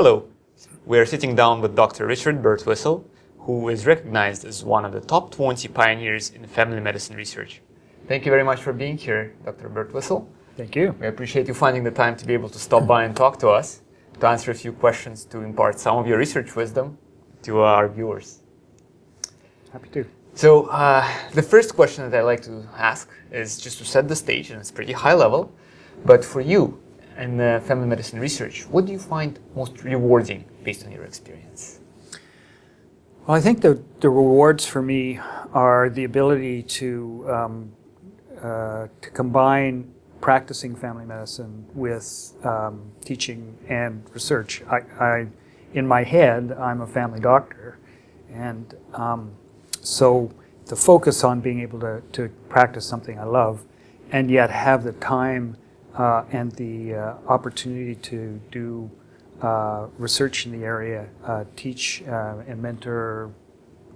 Hello, we are sitting down with Dr. Richard Birtwistle, who is recognized as one of the top 20 pioneers in family medicine research. Thank you very much for being here, Dr. Birtwistle. Thank you. We appreciate you finding the time to be able to stop by and talk to us, to answer a few questions, to impart some of your research wisdom to our viewers. Happy to. So the first question that I like to ask is just to set the stage, and it's pretty high level, but for you in family medicine research, what do you find most rewarding based on your experience? Well, I think the rewards for me are the ability to combine practicing family medicine with teaching and research. In my head, I'm a family doctor, and so the focus on being able to practice something I love and yet have the time and the opportunity to do research in the area, teach and mentor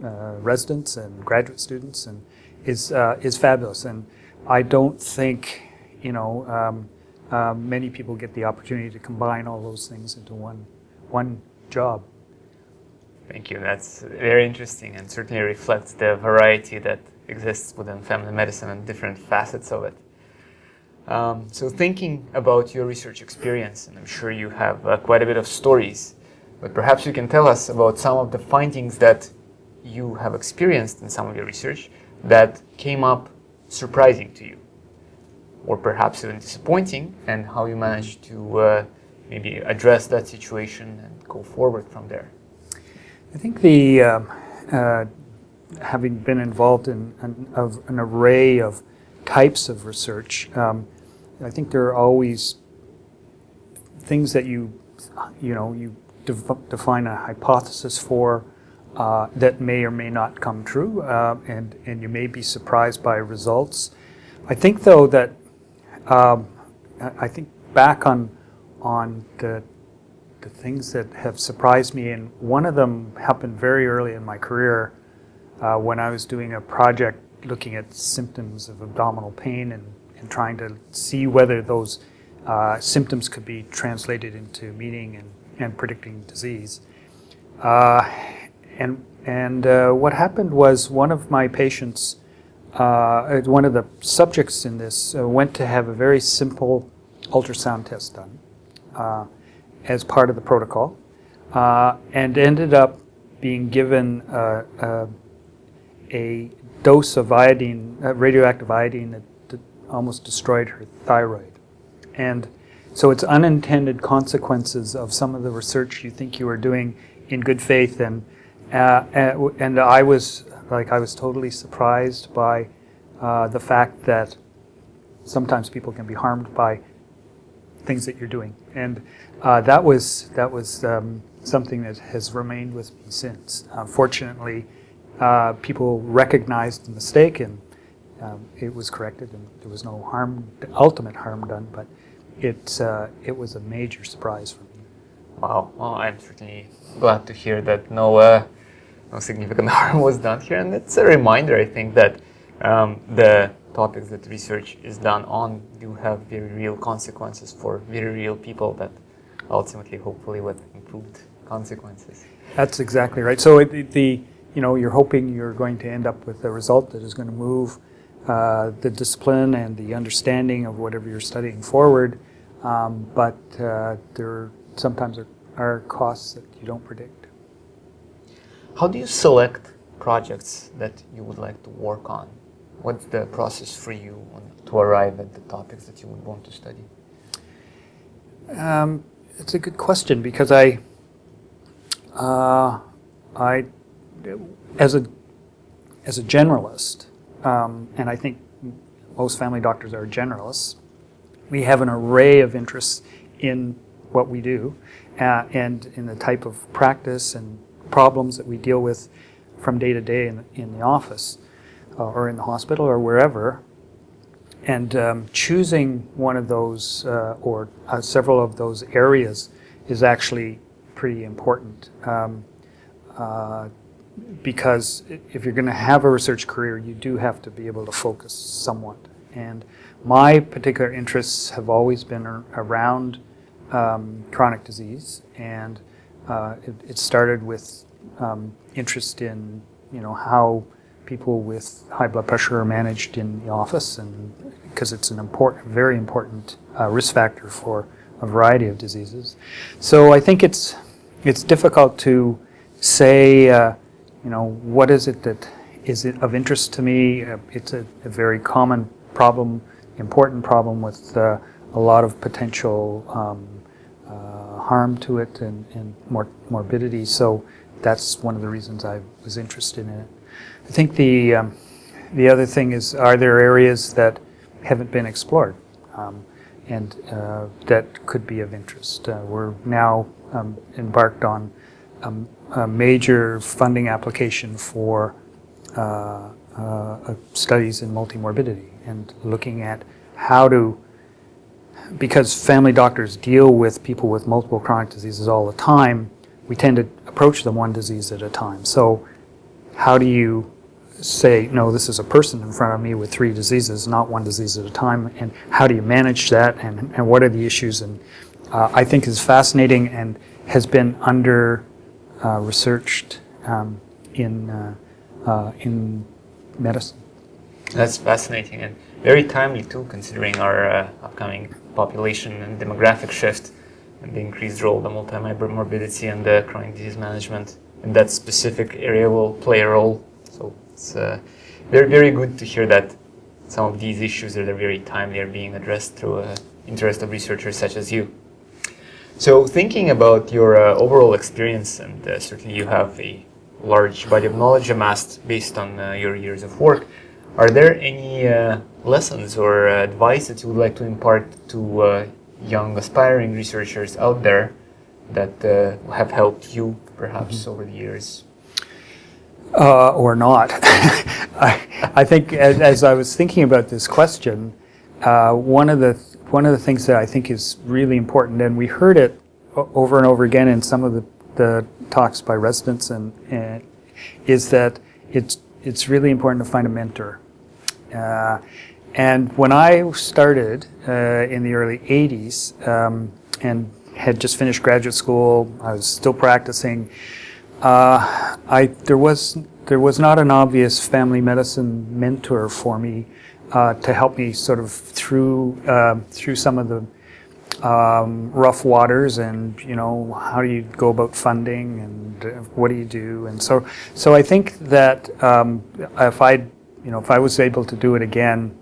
residents and graduate students, and is fabulous. And I don't think many people get the opportunity to combine all those things into one job. Thank you. That's very interesting and certainly reflects the variety that exists within family medicine and different facets of it. So thinking about your research experience, and I'm sure you have quite a bit of stories, but perhaps you can tell us about some of the findings that you have experienced in some of your research that came up surprising to you, or perhaps even disappointing, and how you managed to maybe address that situation and go forward from there. I think having been involved in an array of types of research, I think there are always things that you define a hypothesis for that may or may not come true, and you may be surprised by results. I think, though, that I think back on the things that have surprised me, and one of them happened very early in my career when I was doing a project looking at symptoms of abdominal pain and trying to see whether those symptoms could be translated into meaning and predicting disease. And what happened was one of my patients, one of the subjects in this, went to have a very simple ultrasound test done as part of the protocol, and ended up being given a dose of iodine, radioactive iodine, that almost destroyed her thyroid. And so it's unintended consequences of some of the research you think you are doing in good faith, and I was totally surprised by the fact that sometimes people can be harmed by things that you're doing, and that was something that has remained with me since. Fortunately, people recognized the mistake, and it was corrected, and there was no ultimate harm done. But it was a major surprise for me. Wow. Well, I'm certainly glad to hear that no significant harm was done here, and it's a reminder, I think, that the topics that research is done on do have very real consequences for very real people, that ultimately, hopefully, with improved consequences. That's exactly right. So you're hoping you're going to end up with a result that is going to move the discipline and the understanding of whatever you're studying forward, but there sometimes are costs that you don't predict. How do you select projects that you would like to work on? What's the process for you to arrive at the topics that you would want to study? It's a good question, because as a generalist, and I think most family doctors are generalists, we have an array of interests in what we do and in the type of practice and problems that we deal with from day to day in the office or in the hospital or wherever. And choosing one of those or several of those areas is actually pretty important. Because if you're going to have a research career, you do have to be able to focus somewhat. And my particular interests have always been around chronic disease, and it started with interest in how people with high blood pressure are managed in the office, and because it's an very important risk factor for a variety of diseases. So I think it's difficult to say, what is it that is it of interest to me. It's a very common problem, important problem with a lot of potential harm to it and morbidity. So that's one of the reasons I was interested in it. I think the other thing is, are there areas that haven't been explored and that could be of interest? We're now embarked on a major funding application for studies in multimorbidity and looking at how to, because family doctors deal with people with multiple chronic diseases all the time, we tend to approach them one disease at a time. So how do you say, no, this is a person in front of me with 3 diseases, not one disease at a time, and how do you manage that, and what are the issues? And I think is fascinating and has been under researched in medicine. That's fascinating and very timely too, considering our upcoming population and demographic shift and the increased role of the multimorbidity and the chronic disease management in that specific area will play a role. So it's very, very good to hear that some of these issues that are very timely are being addressed through interest of researchers such as you. So thinking about your overall experience, and certainly you have a large body of knowledge amassed based on your years of work, are there any lessons or advice that you would like to impart to young aspiring researchers out there that have helped you perhaps over the years? Or not. I think as I was thinking about this question, one of the things that I think is really important, and we heard it over and over again in some of the talks by residents, and is that it's really important to find a mentor. And when I started in the early 80s and had just finished graduate school, I was still practicing. There was not an obvious family medicine mentor for me to help me sort of through some of the rough waters, and how do you go about funding, and what do you do, and so I think that if I was able to do it again,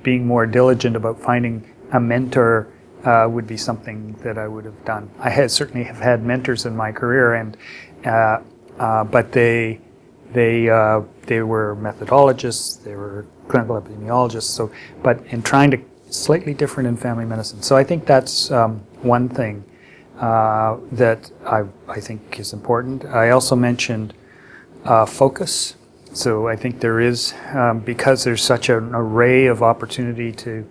being more diligent about finding a mentor would be something that I would have done. I certainly have had mentors in my career, and but they were methodologists, they were clinical epidemiologists. So, but in trying to slightly different in family medicine. So I think that's one thing that I think is important. I also mentioned focus. So I think there is, because there's such an array of opportunity to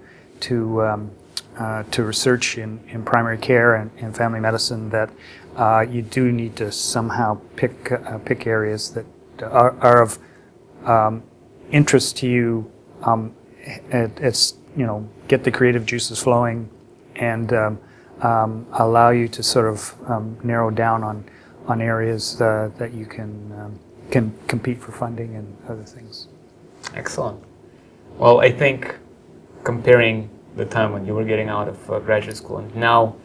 research in primary care and family medicine, that you do need to somehow pick areas that are of interest to you. It's get the creative juices flowing, and allow you to sort of narrow down on areas that you can compete for funding and other things. Excellent. Well, I think comparing the time when you were getting out of graduate school and now,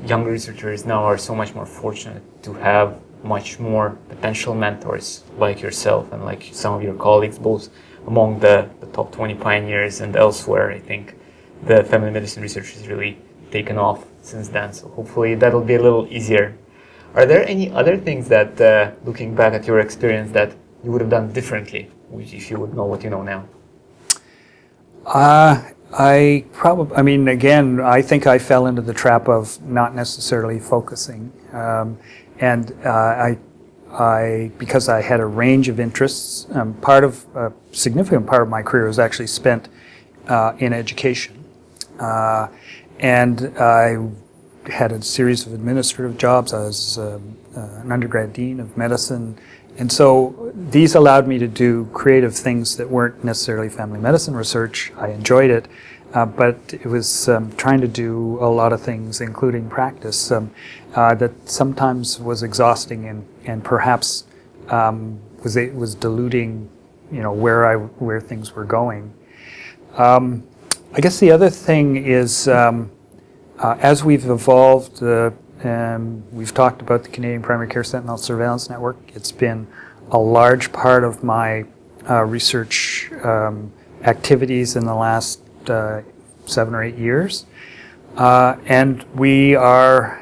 young researchers now are so much more fortunate to have much more potential mentors like yourself and like some of your colleagues, both among the top 20 pioneers and elsewhere. I think the family medicine research has really taken off since then, so hopefully that'll be a little easier. Are there any other things that, looking back at your experience, that you would have done differently if you would know what you know now? Again, I think I fell into the trap of not necessarily focusing, and because I had a range of interests, a significant part of my career was actually spent in education, and I had a series of administrative jobs. I was an undergrad dean of medicine, and so these allowed me to do creative things that weren't necessarily family medicine research. I enjoyed it, but it was trying to do a lot of things, including practice, that sometimes was exhausting and perhaps was diluting, where things were going. I guess the other thing is, as we've evolved, we've talked about the Canadian Primary Care Sentinel Surveillance Network. It's been a large part of my research activities in the last 7 or 8 years. And we are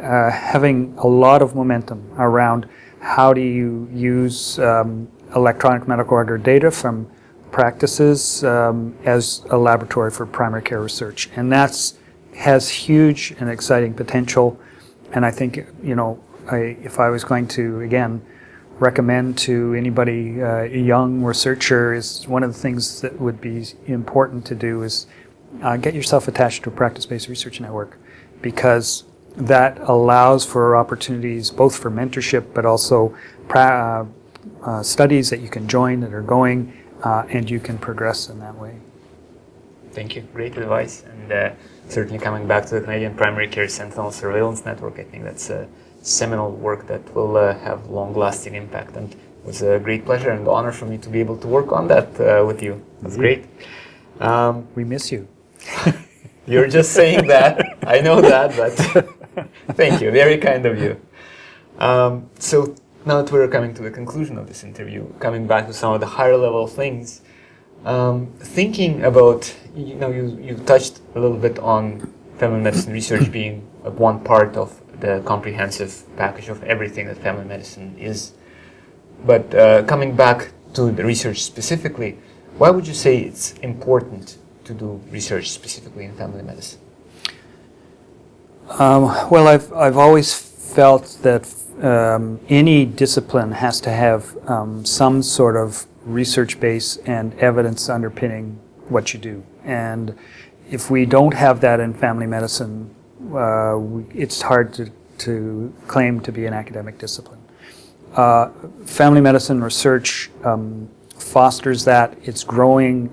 having a lot of momentum around how do you use electronic medical record data from practices as a laboratory for primary care research. And has huge and exciting potential. And I think, if I was going to, again, recommend to anybody, a young researcher, is one of the things that would be important to do is get yourself attached to a practice-based research network, because that allows for opportunities both for mentorship but also studies that you can join that are going, and you can progress in that way. Thank you. Great advice. And certainly coming back to the Canadian Primary Care Sentinel Surveillance Network, I think that's a seminal work that will have long-lasting impact. And it was a great pleasure and honor for me to be able to work on that with you. That's great. We miss you. You're just saying that. I know that, but thank you. Very kind of you. So now that we're coming to the conclusion of this interview, coming back to some of the higher level things, thinking about, you touched a little bit on family medicine research being one part of the comprehensive package of everything that family medicine is. But coming back to the research specifically, why would you say it's important to do research specifically in family medicine? Well, I've always felt that any discipline has to have some sort of research base and evidence underpinning what you do. And if we don't have that in family medicine, it's hard to claim to be an academic discipline. Family medicine research fosters that. It's growing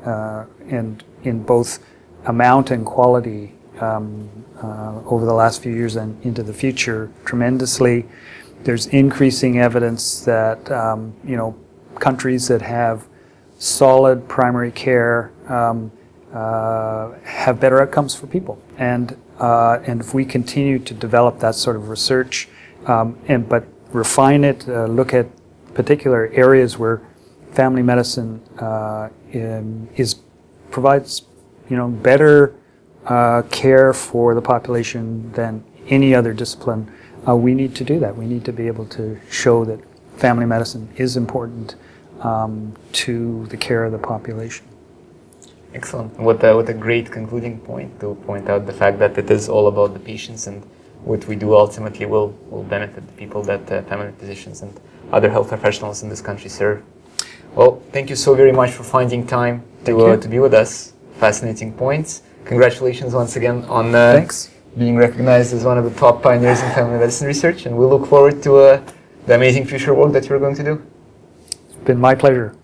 and in both amount and quality over the last few years and into the future tremendously. There's increasing evidence that countries that have solid primary care have better outcomes for people, and if we continue to develop that sort of research, but refine it, look at particular areas where family medicine provides better care for the population than any other discipline. We need to do that. We need to be able to show that family medicine is important to the care of the population. Excellent. What a great concluding point to point out the fact that it is all about the patients, and what we do ultimately will benefit the people that family physicians and other health professionals in this country serve. Well, thank you so very much for finding time to be with us. Fascinating points. Congratulations once again on being recognized as one of the top pioneers in family medicine research, and we look forward to the amazing future work that you're going to do. It's been my pleasure.